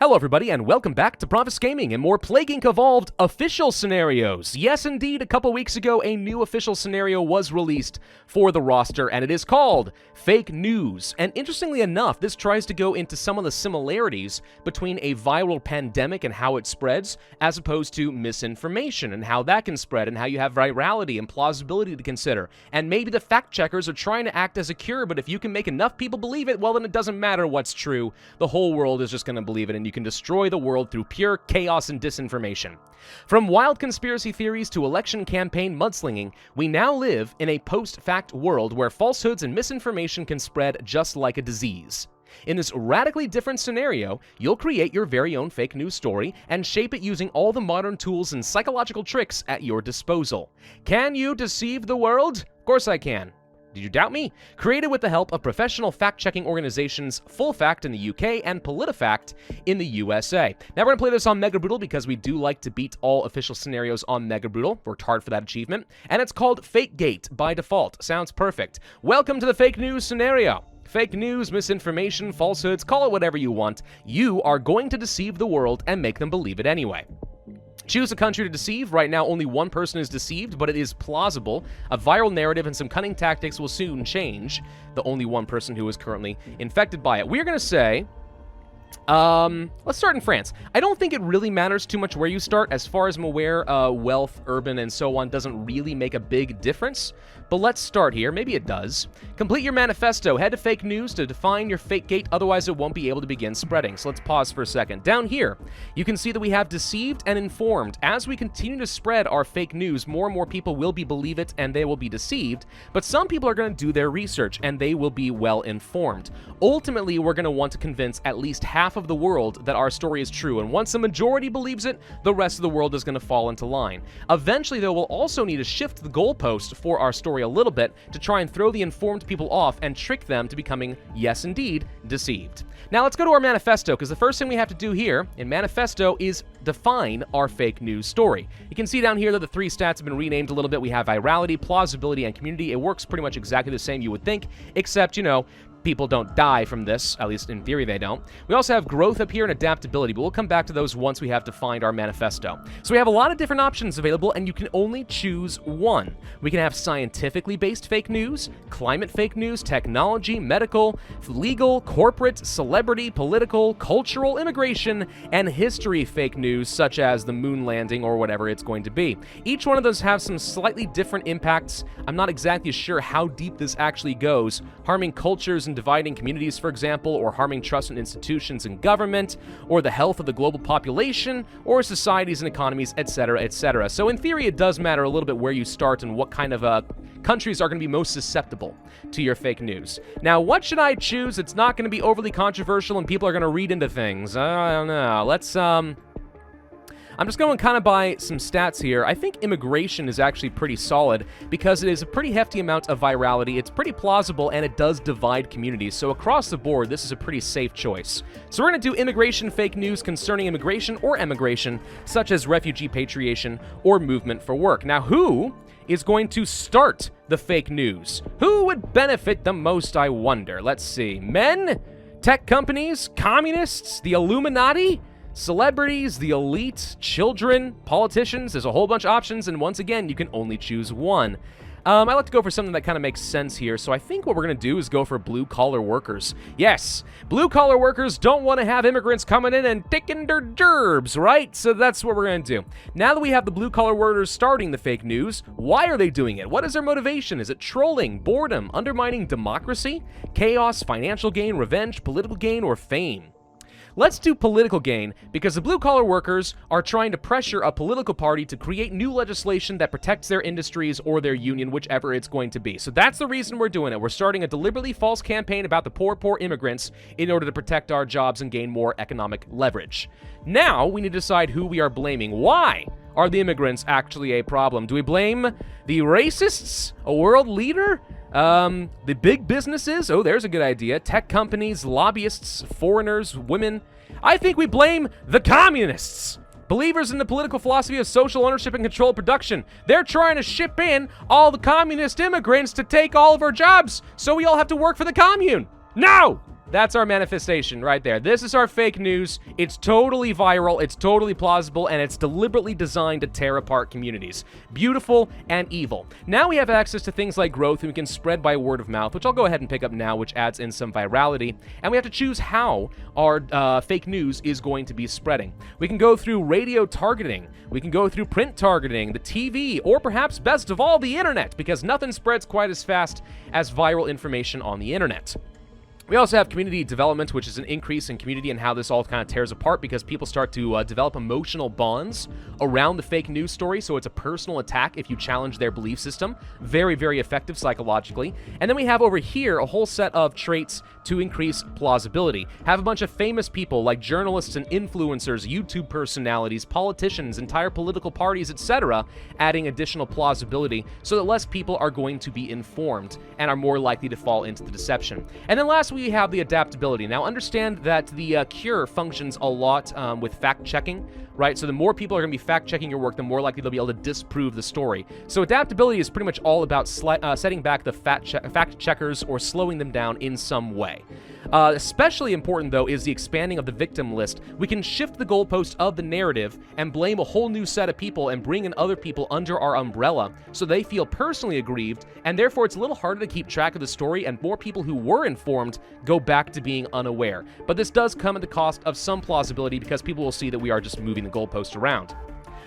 Hello everybody, and welcome back to Pravus Gaming and more Plague Inc. Evolved official scenarios. Yes indeed, a couple weeks ago a new official scenario was released for the roster, and it is called Fake News. And interestingly enough, this tries to go into some of the similarities between a viral pandemic and how it spreads, as opposed to misinformation and how that can spread, and how you have virality and plausibility to consider. And maybe the fact checkers are trying to act as a cure, but if you can make enough people believe it, well then it doesn't matter what's true. The whole world is just going to believe it, and you can destroy the world through pure chaos and disinformation. From wild conspiracy theories to election campaign mudslinging, we now live in a post-fact world where falsehoods and misinformation can spread just like a disease. In this radically different scenario, you'll create your very own fake news story and shape it using all the modern tools and psychological tricks at your disposal. Can you deceive the world? Of course I can. Did you doubt me? Created with the help of professional fact-checking organizations Full Fact in the UK and PolitiFact in the USA. Now we're going to play this on Mega Brutal because we do like to beat all official scenarios on Mega Brutal. Worked hard for that achievement. And it's called Fake Gate by default. Sounds perfect. Welcome to the fake news scenario. Fake news, misinformation, falsehoods, call it whatever you want. You are going to deceive the world and make them believe it anyway. Choose a country to deceive. Right now, only one person is deceived, but it is plausible. A viral narrative and some cunning tactics will soon change the only one person who is currently infected by it. We're going to say, let's start in France. I don't think it really matters too much where you start. As far as I'm aware, wealth, urban, and so on doesn't really make a big difference. But let's start here. Maybe it does. Complete your manifesto. Head to fake news to define your fake gate, otherwise it won't be able to begin spreading. So let's pause for a second. Down here, you can see that we have deceived and informed. As we continue to spread our fake news, more and more people will believe it and they will be deceived. But some people are going to do their research and they will be well informed. Ultimately, we're going to want to convince at least half of the world that our story is true. And once the majority believes it, the rest of the world is going to fall into line. Eventually, though, we'll also need to shift the goalpost for our story a little bit to try and throw the informed people off and trick them to becoming, yes indeed, deceived. Now let's go to our manifesto, because the first thing we have to do here in manifesto is define our fake news story. You can see down here that the three stats have been renamed a little bit. We have virality, plausibility, and community. It works pretty much exactly the same, you would think, except, you know, people don't die from this, at least in theory they don't. We also have growth up here and adaptability, but we'll come back to those once we have defined our manifesto. So we have a lot of different options available, and you can only choose one. We can have scientifically based fake news, climate fake news, technology, medical, legal, corporate, celebrity, political, cultural, immigration, and history fake news, such as the moon landing or whatever it's going to be. Each one of those have some slightly different impacts. I'm not exactly sure how deep this actually goes, harming cultures and dividing communities, for example, or harming trust in institutions and government, or the health of the global population, or societies and economies, etc., etc. So in theory, it does matter a little bit where you start and what kind of countries are going to be most susceptible to your fake news. Now, what should I choose? It's not going to be overly controversial and people are going to read into things. I don't know. Let's, I'm just going kind of by some stats here. I think immigration is actually pretty solid because it is a pretty hefty amount of virality. It's pretty plausible and it does divide communities. So across the board, this is a pretty safe choice. So we're going to do immigration fake news concerning immigration or emigration, such as refugee patriation or movement for work. Now, who is going to start the fake news? Who would benefit the most, I wonder? Let's see. Men? Tech companies? Communists? The Illuminati? Celebrities, the elite, children, politicians? There's a whole bunch of options, and once again, you can only choose one. I like to go for something that kind of makes sense here, so I think what we're going to do is go for blue-collar workers. Yes, blue-collar workers don't want to have immigrants coming in and taking their gerbs, right? So that's what we're going to do. Now that we have the blue-collar workers starting the fake news, why are they doing it? What is their motivation? Is it trolling, boredom, undermining democracy, chaos, financial gain, revenge, political gain, or fame? Let's do political gain, because the blue-collar workers are trying to pressure a political party to create new legislation that protects their industries or their union, whichever it's going to be. So that's the reason we're doing it. We're starting a deliberately false campaign about the poor immigrants in order to protect our jobs and gain more economic leverage. Now, we need to decide who we are blaming. Why are the immigrants actually a problem? Do we blame the racists? A world leader? The big businesses? Oh, there's a good idea. Tech companies, lobbyists, foreigners, women. I think we blame the communists. Believers in the political philosophy of social ownership and controlled production. They're trying to ship in all the communist immigrants to take all of our jobs, so we all have to work for the commune. No! That's our manifestation right there. This is our fake news. It's totally viral, it's totally plausible, and it's deliberately designed to tear apart communities. Beautiful and evil. Now we have access to things like growth, and we can spread by word of mouth, which I'll go ahead and pick up now, which adds in some virality. And we have to choose how our fake news is going to be spreading. We can go through radio targeting, we can go through print targeting, the TV, or perhaps best of all, the internet, because nothing spreads quite as fast as viral information on the internet. We also have community development, which is an increase in community and how this all kind of tears apart because people start to develop emotional bonds around the fake news story, so it's a personal attack if you challenge their belief system. Very, very effective psychologically. And then we have over here a whole set of traits to increase plausibility. Have a bunch of famous people like journalists and influencers, YouTube personalities, politicians, entire political parties, etc., adding additional plausibility so that less people are going to be informed and are more likely to fall into the deception. And then last, we have the adaptability. Now, understand that the cure functions a lot with fact-checking, right? So the more people are going to be fact-checking your work, the more likely they'll be able to disprove the story. So adaptability is pretty much all about setting back the fact-checkers or slowing them down in some way. Especially important, though, is the expanding of the victim list. We can shift the goalpost of the narrative and blame a whole new set of people and bring in other people under our umbrella so they feel personally aggrieved, and therefore it's a little harder to keep track of the story, and more people who were informed go back to being unaware. But this does come at the cost of some plausibility because people will see that we are just moving the goalpost around.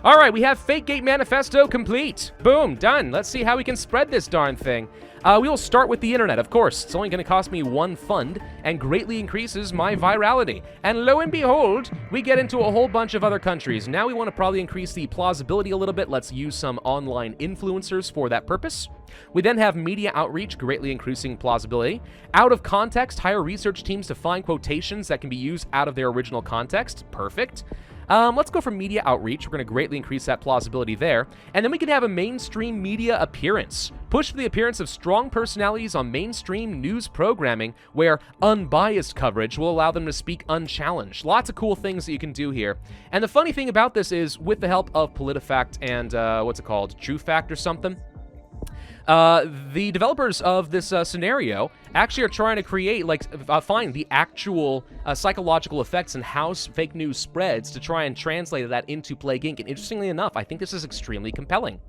All right, we have FakeGate Manifesto complete. Boom, done. Let's see how we can spread this darn thing. We will start with the internet, of course. It's only going to cost me 1 fund and greatly increases my virality. And lo and behold, we get into a whole bunch of other countries. Now we want to probably increase the plausibility a little bit. Let's use some online influencers for that purpose. We then have media outreach, greatly increasing plausibility. Out of context, hire research teams to find quotations that can be used out of their original context. Perfect. Let's go for media outreach. We're going to greatly increase that plausibility there. And then we can have a mainstream media appearance. Push for the appearance of strong personalities on mainstream news programming where unbiased coverage will allow them to speak unchallenged. Lots of cool things that you can do here. And the funny thing about this is, with the help of PolitiFact and, what's it called? TrueFact or something? The developers of this scenario actually are trying to create, find the actual psychological effects and how fake news spreads to try and translate that into Plague Inc. And interestingly enough, I think this is extremely compelling.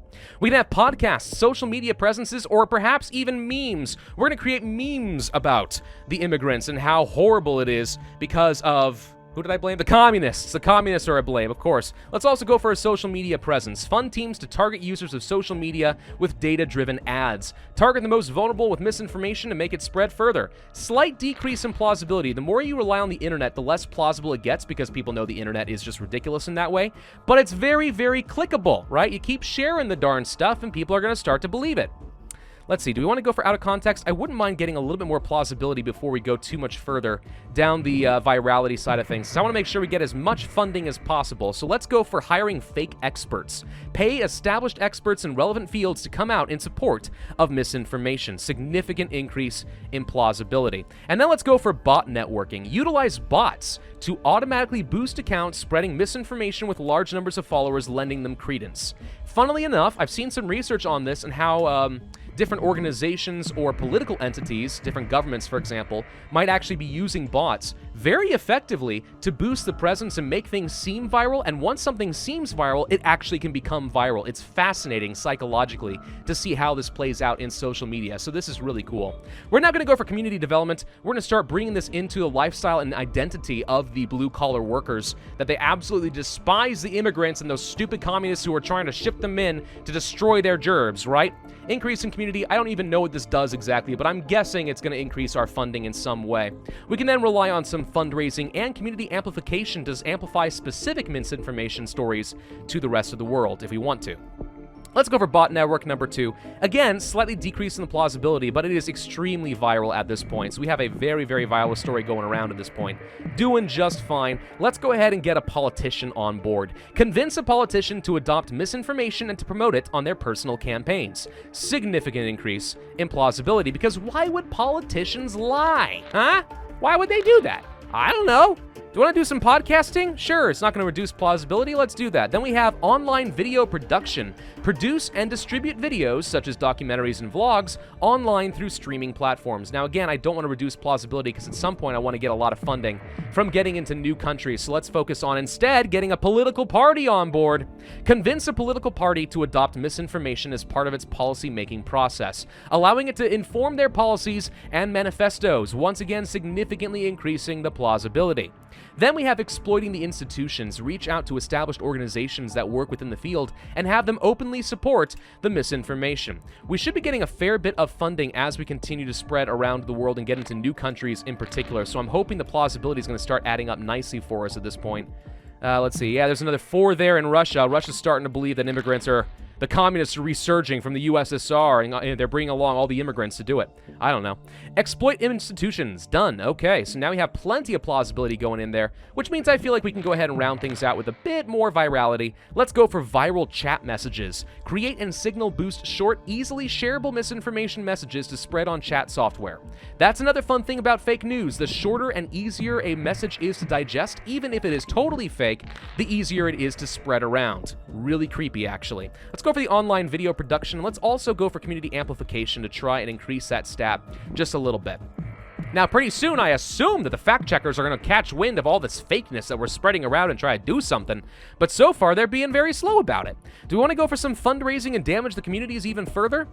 We can have podcasts, social media presences, or perhaps even memes. We're going to create memes about the immigrants and how horrible it is because of... Who did I blame? The communists. The communists are to blame, of course. Let's also go for a social media presence. Fund teams to target users of social media with data-driven ads. Target the most vulnerable with misinformation to make it spread further. Slight decrease in plausibility. The more you rely on the internet, the less plausible it gets because people know the internet is just ridiculous in that way. But it's very, very clickable, right? You keep sharing the darn stuff and people are going to start to believe it. Let's see, do we want to go for out of context? I wouldn't mind getting a little bit more plausibility before we go too much further down the virality side of things. So I want to make sure we get as much funding as possible. So let's go for hiring fake experts. Pay established experts in relevant fields to come out in support of misinformation. Significant increase in plausibility. And then let's go for bot networking. Utilize bots to automatically boost accounts spreading misinformation with large numbers of followers, lending them credence. Funnily enough, I've seen some research on this and how different organizations or political entities, different governments, for example, might actually be using bots very effectively to boost the presence and make things seem viral. And once something seems viral, it actually can become viral. It's fascinating psychologically to see how this plays out in social media. So this is really cool. We're now going to go for community development. We're going to start bringing this into the lifestyle and identity of the blue-collar workers, that they absolutely despise the immigrants and those stupid communists who are trying to ship them in to destroy their gerbs, right? Increase in community. I don't even know what this does exactly, but I'm guessing it's going to increase our funding in some way. We can then rely on some fundraising and community amplification to amplify specific misinformation stories to the rest of the world if we want to. Let's go for bot network number 2. Again, slightly decreasing the plausibility, but it is extremely viral at this point. So we have a very, very viral story going around at this point. Doing just fine. Let's go ahead and get a politician on board. Convince a politician to adopt misinformation and to promote it on their personal campaigns. Significant increase in plausibility, because why would politicians lie? Huh? Why would they do that? I don't know. Do you want to do some podcasting? Sure, it's not going to reduce plausibility. Let's do that. Then we have online video production. Produce and distribute videos, such as documentaries and vlogs, online through streaming platforms. Now, again, I don't want to reduce plausibility because at some point I want to get a lot of funding from getting into new countries. So let's focus on instead getting a political party on board. Convince a political party to adopt misinformation as part of its policy-making process, allowing it to inform their policies and manifestos, once again significantly increasing the plausibility. Then we have exploiting the institutions, reach out to established organizations that work within the field and have them openly support the misinformation. We should be getting a fair bit of funding as we continue to spread around the world and get into new countries in particular, so I'm hoping the plausibility is going to start adding up nicely for us at this point. Let's see. Yeah, there's another 4 there in Russia. Russia's starting to believe that the communists are resurging from the USSR, and they're bringing along all the immigrants to do it. I don't know. Exploit institutions. Done. Okay, so now we have plenty of plausibility going in there, which means I feel like we can go ahead and round things out with a bit more virality. Let's go for viral chat messages. Create and signal boost short, easily shareable misinformation messages to spread on chat software. That's another fun thing about fake news. The shorter and easier a message is to digest, even if it is totally fake, the easier it is to spread around. Really creepy, actually. Let's go for the online video production. Let's also go for community amplification to try and increase that stat just a little bit. Now, pretty soon, I assume that the fact checkers are going to catch wind of all this fakeness that we're spreading around and try to do something, but so far, they're being very slow about it. Do we want to go for some fundraising and damage the communities even further?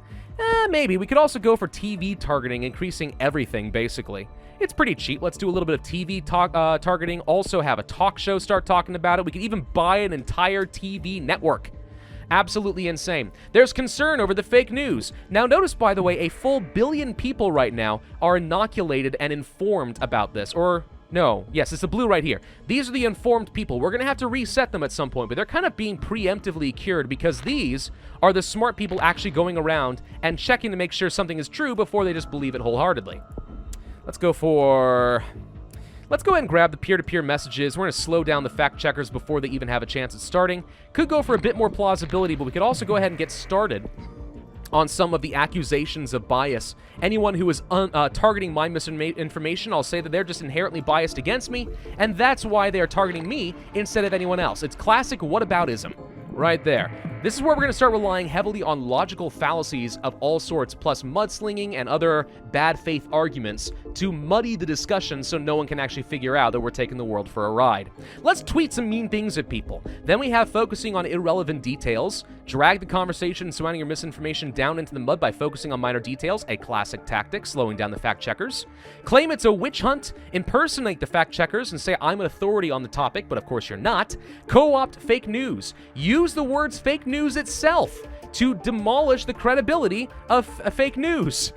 Maybe. We could also go for TV targeting, increasing everything, basically. It's pretty cheap. Let's do a little bit of TV targeting, also have a talk show start talking about it. We could even buy an entire TV network. Absolutely insane. There's concern over the fake news. Now notice, by the way, a full billion people right now are inoculated and informed about this. Or, no, yes, it's the blue right here. These are the informed people. We're going to have to reset them at some point, but they're kind of being preemptively cured because these are the smart people actually going around and checking to make sure something is true before they just believe it wholeheartedly. Let's go ahead and grab the peer-to-peer messages. We're going to slow down the fact checkers before they even have a chance at starting. Could go for a bit more plausibility, but we could also go ahead and get started on some of the accusations of bias. Anyone who is targeting my misinformation, I'll say that they're just inherently biased against me, and that's why they are targeting me instead of anyone else. It's classic whataboutism right there. This is where we're going to start relying heavily on logical fallacies of all sorts, plus mudslinging and other bad faith arguments to muddy the discussion so no one can actually figure out that we're taking the world for a ride. Let's tweet some mean things at people. Then we have focusing on irrelevant details. Drag the conversation surrounding your misinformation down into the mud by focusing on minor details, a classic tactic, slowing down the fact checkers. Claim it's a witch hunt. Impersonate the fact checkers and say I'm an authority on the topic, but of course you're not. Co-opt fake news. Use the words fake news itself to demolish the credibility of fake news.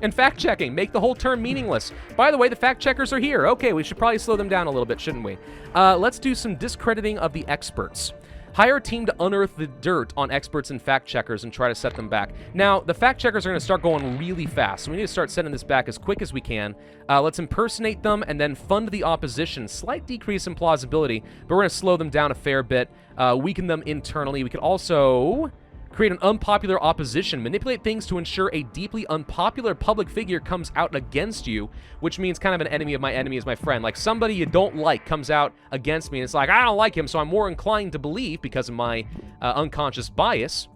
And fact-checking, make the whole term meaningless. By the way, the fact-checkers are here. Okay, we should probably slow them down a little bit, shouldn't we? Let's do some discrediting of the experts. Hire a team to unearth the dirt on experts and fact-checkers and try to set them back. Now, the fact-checkers are going to start going really fast, so we need to start setting this back as quick as we can. Let's impersonate them and then fund the opposition. Slight decrease in plausibility, but we're going to slow them down a fair bit, weaken them internally. We could also create an unpopular opposition, manipulate things to ensure a deeply unpopular public figure comes out against you, which means kind of an enemy of my enemy is my friend. Like somebody you don't like comes out against me, and it's like, I don't like him, so I'm more inclined to believe, because of my unconscious bias,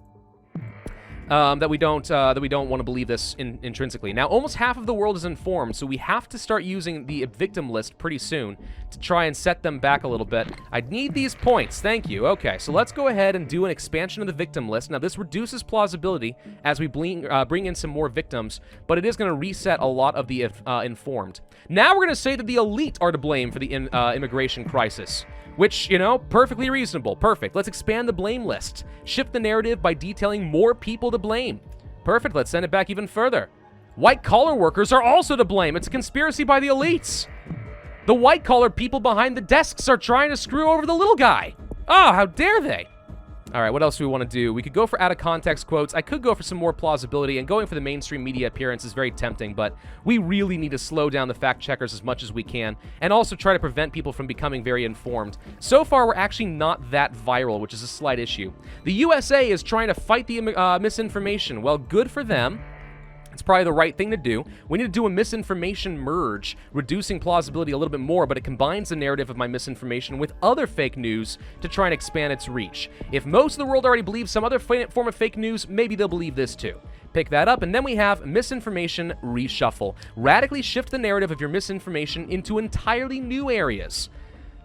that we don't want to believe this intrinsically. Now, almost half of the world is informed, so we have to start using the victim list pretty soon to try and set them back a little bit. I need these points. Thank you. Okay, so let's go ahead and do an expansion of the victim list. Now, this reduces plausibility as we bring in some more victims, but it is going to reset a lot of the informed. Now we're going to say that the elite are to blame for the immigration crisis. Which, you know, perfectly reasonable. Perfect. Let's expand the blame list. Shift the narrative by detailing more people to blame. Perfect. Let's send it back even further. White-collar workers are also to blame. It's a conspiracy by the elites. The white-collar people behind the desks are trying to screw over the little guy. Oh, how dare they? All right, what else do we want to do? We could go for out-of-context quotes. I could go for some more plausibility, and going for the mainstream media appearance is very tempting, but we really need to slow down the fact-checkers as much as we can, and also try to prevent people from becoming very informed. So far, we're actually not that viral, which is a slight issue. The USA is trying to fight the misinformation. Well, good for them. It's probably the right thing to do. We need to do a misinformation merge, reducing plausibility a little bit more, but it combines the narrative of my misinformation with other fake news to try and expand its reach. If most of the world already believes some other form of fake news, maybe they'll believe this too. Pick that up, and then we have misinformation reshuffle. Radically shift the narrative of your misinformation into entirely new areas.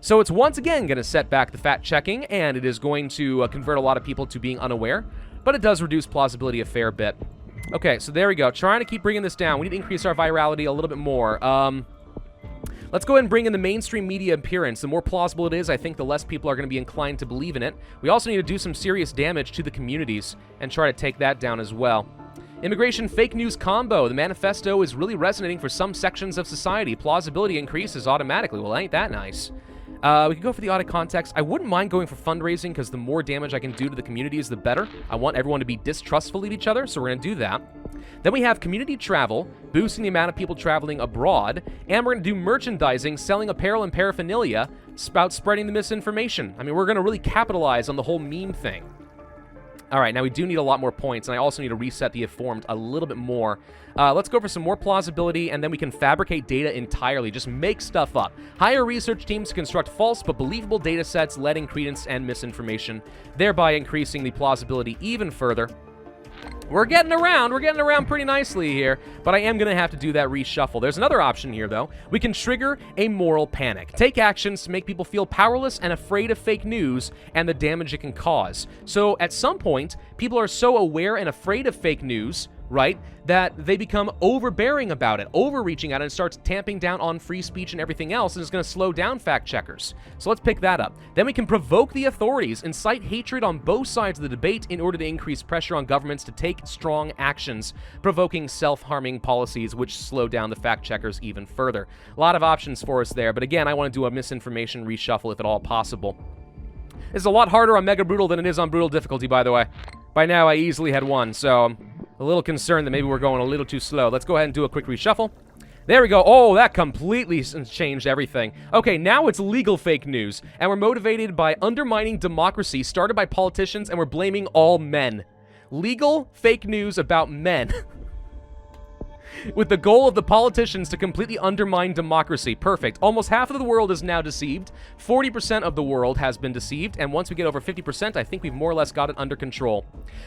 So it's once again going to set back the fact-checking, and it is going to convert a lot of people to being unaware, but it does reduce plausibility a fair bit. Okay, so there we go. Trying to keep bringing this down. We need to increase our virality a little bit more. Let's go ahead and bring in the mainstream media appearance. The more plausible it is, I think the less people are going to be inclined to believe in it. We also need to do some serious damage to the communities and try to take that down as well. Immigration fake news combo. The manifesto is really resonating for some sections of society. Plausibility increases automatically. Well, ain't that nice? We can go for the audit context. I wouldn't mind going for fundraising because the more damage I can do to the communities, the better. I want everyone to be distrustful of each other, so we're going to do that. Then we have community travel, boosting the amount of people traveling abroad, and we're going to do merchandising, selling apparel and paraphernalia, about spreading the misinformation. I mean, we're going to really capitalize on the whole meme thing. All right, now we do need a lot more points, and I also need to reset the informed a little bit more. Let's go for some more plausibility, and then we can fabricate data entirely. Just make stuff up. Hire research teams to construct false but believable data sets, letting credence and misinformation, thereby increasing the plausibility even further. We're getting around pretty nicely here, but I am going to have to do that reshuffle. There's another option here, though. We can trigger a moral panic. Take actions to make people feel powerless and afraid of fake news and the damage it can cause. So at some point, people are so aware and afraid of fake news, right, that they become overbearing about it, overreaching at it, and starts tamping down on free speech and everything else, and it's going to slow down fact checkers. So let's pick that up. Then we can provoke the authorities, incite hatred on both sides of the debate in order to increase pressure on governments to take strong actions, provoking self-harming policies which slow down the fact checkers even further. A lot of options for us there, but again, I want to do a misinformation reshuffle if at all possible. This is a lot harder on Mega Brutal than it is on Brutal difficulty, by the way. By now, I easily had won, so I'm a little concerned that maybe we're going a little too slow. Let's go ahead and do a quick reshuffle. There we go. Oh, that completely changed everything. Okay, now it's legal fake news, and we're motivated by undermining democracy started by politicians, and we're blaming all men. Legal fake news about men. With the goal of the politicians to completely undermine democracy. Perfect. Almost half of the world is now deceived. 40% of the world has been deceived, and once we get over 50%, I think we've more or less got it under control.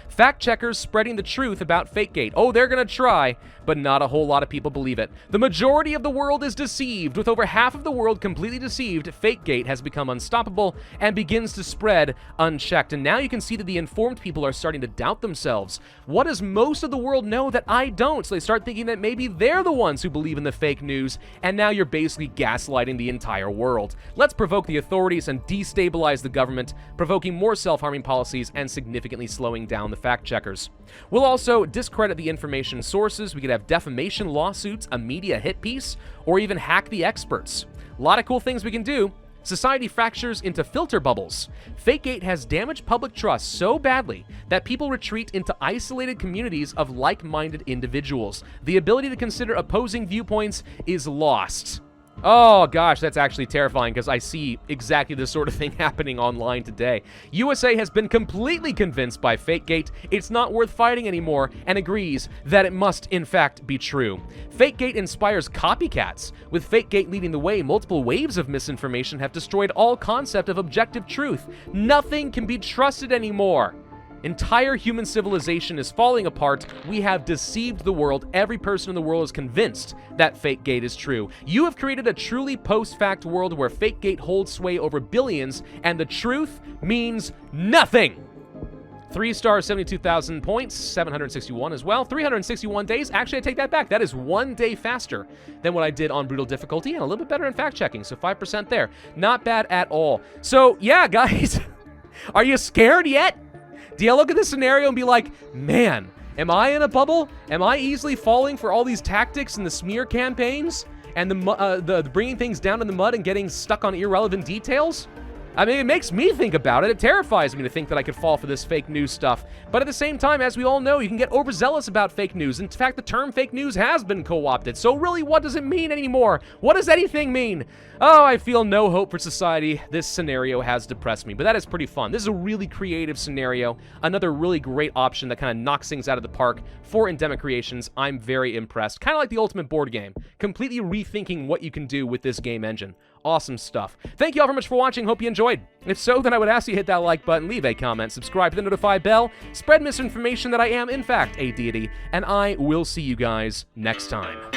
Fact checkers spreading the truth about Fakegate. Oh, they're gonna try, but not a whole lot of people believe it. The majority of the world is deceived. With over half of the world completely deceived, Fakegate has become unstoppable and begins to spread unchecked. And now you can see that the informed people are starting to doubt themselves. What does most of the world know that I don't? So they start thinking that maybe they're the ones who believe in the fake news, and now you're basically gaslighting the entire world. Let's provoke the authorities and destabilize the government, provoking more self-harming policies and significantly slowing down the fact-checkers. We'll also discredit the information sources. We could have defamation lawsuits, a media hit piece, or even hack the experts. A lot of cool things we can do. Society fractures into filter bubbles. Fakegate has damaged public trust so badly that people retreat into isolated communities of like-minded individuals. The ability to consider opposing viewpoints is lost. Oh gosh, that's actually terrifying because I see exactly this sort of thing happening online today. USA has been completely convinced by Fakegate it's not worth fighting anymore and agrees that it must in fact be true. Fakegate inspires copycats. With Fakegate leading the way, multiple waves of misinformation have destroyed all concept of objective truth. Nothing can be trusted anymore. Entire human civilization is falling apart. We have deceived the world. Every person in the world is convinced that Fakegate is true. You have created a truly post-fact world where Fakegate holds sway over billions, and the truth means nothing. 3 stars, 72,000 points, 761 as well. 361 days. Actually, I take that back. That is 1 day faster than what I did on Brutal difficulty, and a little bit better in fact-checking, so 5% there. Not bad at all. So, yeah, guys, are you scared yet? Do you look at this scenario and be like, man, am I in a bubble? Am I easily falling for all these tactics and the smear campaigns and the bringing things down in the mud and getting stuck on irrelevant details? I mean, it makes me think about it. It terrifies me to think that I could fall for this fake news stuff. But at the same time, as we all know, you can get overzealous about fake news. In fact, the term fake news has been co-opted. So really, what does it mean anymore? What does anything mean? Oh, I feel no hope for society. This scenario has depressed me, but that is pretty fun. This is a really creative scenario. Another really great option that kind of knocks things out of the park for endemic creations. I'm very impressed. Kind of like the ultimate board game. Completely rethinking what you can do with this game engine. Awesome stuff. Thank you all very much for watching. Hope you enjoyed. If so, then I would ask you to hit that like button, leave a comment, subscribe to the notify bell, spread misinformation that I am, in fact, a deity, and I will see you guys next time.